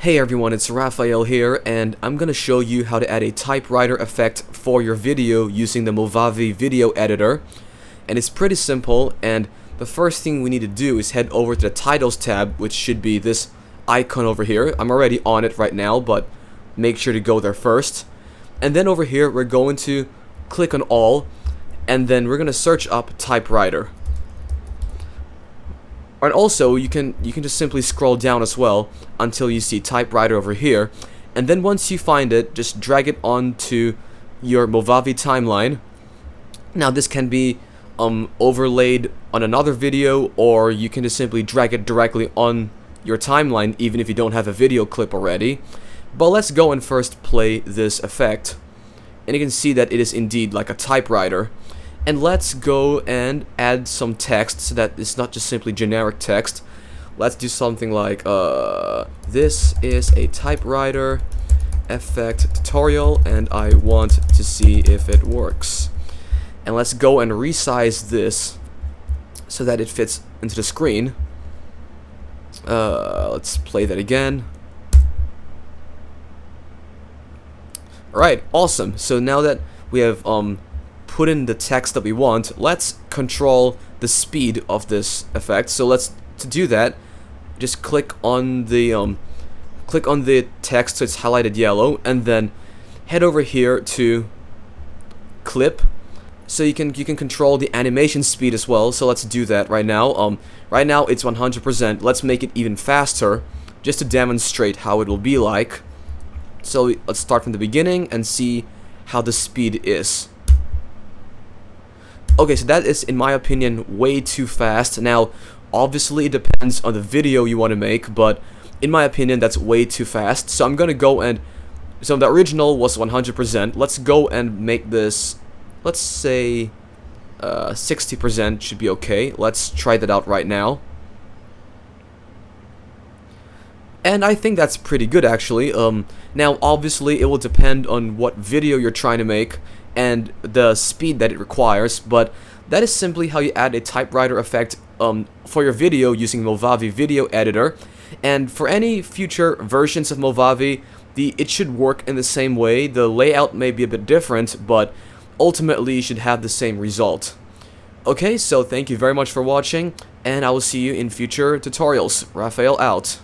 Hey everyone, it's Raphael here, and I'm gonna show you how to add a typewriter effect for your video using the Movavi Video Editor. And it's pretty simple, and the first thing we need to do is head over to the Titles tab, which should be this icon over here. I'm already on it right now, but make sure to go there first. And then over here, we're going to click on All, and then we're gonna search up Typewriter. And also, you can just simply scroll down as well until you see Typewriter over here, and then once you find it, just drag it onto your Movavi timeline. Now this can be overlaid on another video, or you can just simply drag it directly on your timeline even if you don't have a video clip already. But let's go and first play this effect, and you can see that it is indeed like a typewriter. And let's go and add some text so that it's not just simply generic text. Let's do something like, this is a typewriter effect tutorial and I want to see if it works. And let's go and resize this so that it fits into the screen. Let's play that again. Alright, awesome. So now that we have put in the text that we want, let's control the speed of this effect. So to do that, just click on the text so it's highlighted yellow, and then head over here to clip, so you can control the animation speed as well. So let's do that right now. Right now it's 100%. Let's make it even faster just to demonstrate how it will be like. So let's start from the beginning and see how the speed is. Okay, so that is, in my opinion, way too fast. Now, obviously it depends on the video you want to make, but in my opinion, that's way too fast. So I'm gonna go and, so the original was 100%. Let's go and make this, let's say, 60% should be okay. Let's try that out right now. And I think that's pretty good, actually. Now, obviously, it will depend on what video you're trying to make and the speed that it requires, but that is simply how you add a typewriter effect for your video using Movavi Video Editor. And for any future versions of Movavi, it should work in the same way. The layout may be a bit different, but ultimately you should have the same result. Okay, so thank you very much for watching, and I will see you in future tutorials. Raphael out.